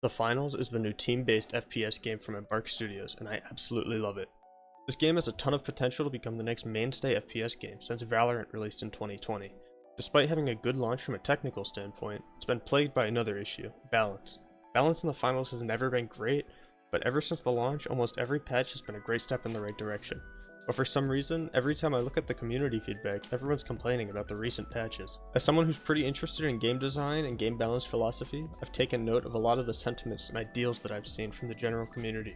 The Finals is the new team-based FPS game from Embark Studios, and I absolutely love it. This game has a ton of potential to become the next mainstay FPS game since Valorant released in 2020. Despite having a good launch from a technical standpoint, it's been plagued by another issue: balance. Balance in the Finals has never been great, but ever since the launch, almost every patch has been a great step in the right direction. But for some reason, every time I look at the community feedback, everyone's complaining about the recent patches. As someone who's pretty interested in game design and game balance philosophy, I've taken note of a lot of the sentiments and ideals that I've seen from the general community.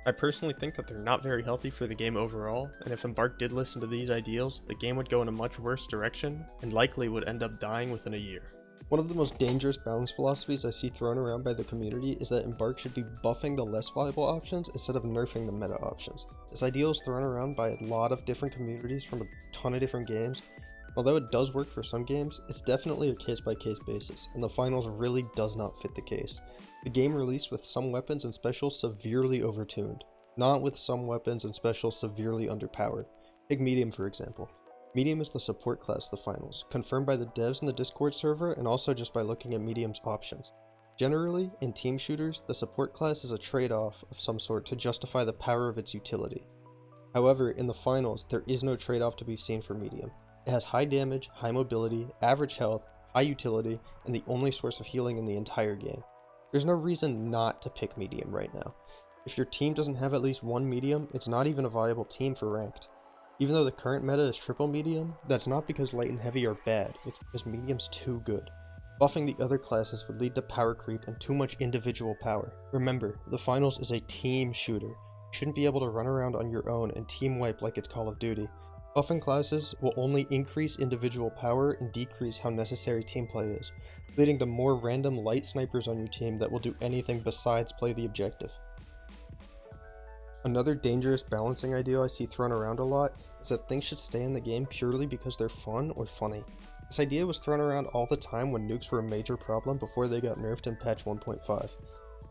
I personally think that they're not very healthy for the game overall, and if Embark did listen to these ideals, the game would go in a much worse direction, and likely would end up dying within a year. One of the most dangerous balance philosophies I see thrown around by the community is that Embark should be buffing the less viable options instead of nerfing the meta options. This ideal is thrown around by a lot of different communities from a ton of different games. Although it does work for some games, it's definitely a case-by-case basis, and the Finals really does not fit the case. The game released with some weapons and specials severely overtuned, not with some weapons and specials severely underpowered. Take Medium for example. Medium is the support class of the Finals, confirmed by the devs in the Discord server and also just by looking at Medium's options. Generally, in team shooters, the support class is a trade-off of some sort to justify the power of its utility. However, in the Finals, there is no trade-off to be seen for Medium. It has high damage, high mobility, average health, high utility, and the only source of healing in the entire game. There's no reason not to pick Medium right now. If your team doesn't have at least one Medium, it's not even a viable team for ranked. Even though the current meta is triple medium, that's not because light and heavy are bad, it's because medium's too good. Buffing the other classes would lead to power creep and too much individual power. Remember, the Finals is a team shooter. You shouldn't be able to run around on your own and team wipe like it's Call of Duty. Buffing classes will only increase individual power and decrease how necessary team play is, leading to more random light snipers on your team that will do anything besides play the objective. Another dangerous balancing idea I see thrown around a lot is that things should stay in the game purely because they're fun or funny. This idea was thrown around all the time when nukes were a major problem before they got nerfed in patch 1.5.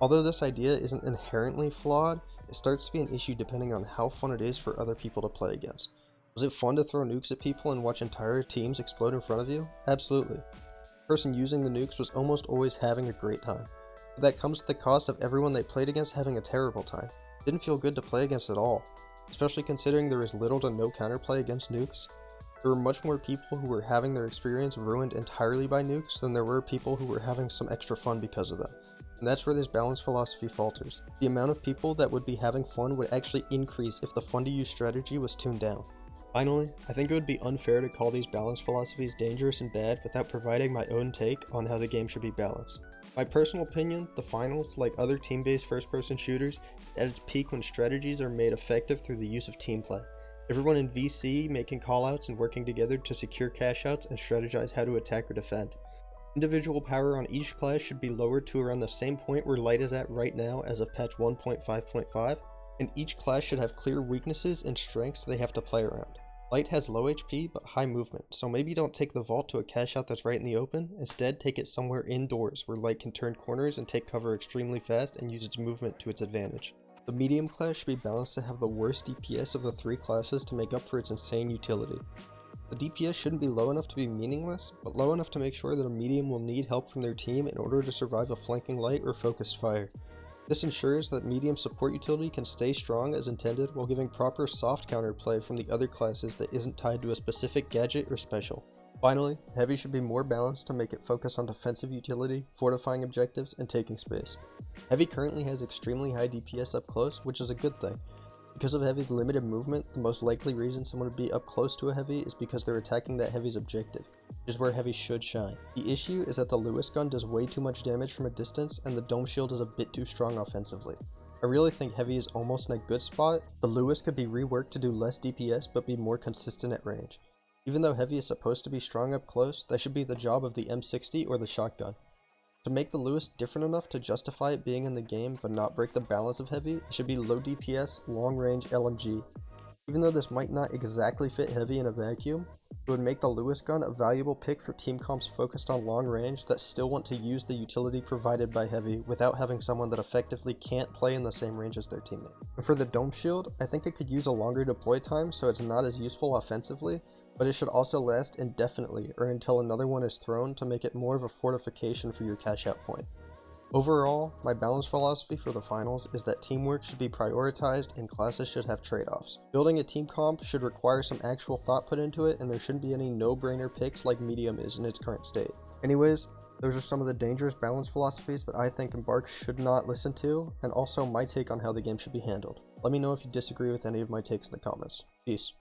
Although this idea isn't inherently flawed, it starts to be an issue depending on how fun it is for other people to play against. Was it fun to throw nukes at people and watch entire teams explode in front of you? Absolutely. The person using the nukes was almost always having a great time. But that comes at the cost of everyone they played against having a terrible time. It didn't feel good to play against at all, especially considering there was little to no counterplay against nukes. There were much more people who were having their experience ruined entirely by nukes than there were people who were having some extra fun because of them. And that's where this balance philosophy falters. The amount of people that would be having fun would actually increase if the fun to use strategy was tuned down. Finally, I think it would be unfair to call these balance philosophies dangerous and bad without providing my own take on how the game should be balanced. My personal opinion, the Finals, like other team-based first-person shooters, at its peak when strategies are made effective through the use of team play. Everyone in VC making callouts and working together to secure cash-outs and strategize how to attack or defend. Individual power on each class should be lowered to around the same point where light is at right now as of patch 1.5.5, and each class should have clear weaknesses and strengths they have to play around. Light has low HP but high movement, so maybe don't take the vault to a cash out that's right in the open, instead take it somewhere indoors where Light can turn corners and take cover extremely fast and use its movement to its advantage. The medium class should be balanced to have the worst DPS of the three classes to make up for its insane utility. The DPS shouldn't be low enough to be meaningless, but low enough to make sure that a medium will need help from their team in order to survive a flanking light or focused fire. This ensures that medium support utility can stay strong as intended while giving proper soft counterplay from the other classes that isn't tied to a specific gadget or special. Finally, heavy should be more balanced to make it focus on defensive utility, fortifying objectives, and taking space. Heavy currently has extremely high DPS up close, which is a good thing. Because of Heavy's limited movement, the most likely reason someone would be up close to a Heavy is because they're attacking that Heavy's objective, which is where Heavy should shine. The issue is that the Lewis gun does way too much damage from a distance and the dome shield is a bit too strong offensively. I really think Heavy is almost in a good spot. The Lewis could be reworked to do less DPS but be more consistent at range. Even though Heavy is supposed to be strong up close, that should be the job of the M60 or the shotgun. To make the Lewis different enough to justify it being in the game but not break the balance of Heavy, it should be low DPS, long range LMG. Even though this might not exactly fit Heavy in a vacuum, it would make the Lewis gun a valuable pick for team comps focused on long range that still want to use the utility provided by Heavy without having someone that effectively can't play in the same range as their teammate. And for the dome shield, I think it could use a longer deploy time so it's not as useful offensively, but it should also last indefinitely or until another one is thrown to make it more of a fortification for your cash out point. Overall, my balance philosophy for the finals is that teamwork should be prioritized and classes should have trade-offs. Building a team comp should require some actual thought put into it, and there shouldn't be any no-brainer picks like Medium is in its current state. Anyways, those are some of the dangerous balance philosophies that I think Embark should not listen to, and also my take on how the game should be handled. Let me know if you disagree with any of my takes in the comments. Peace.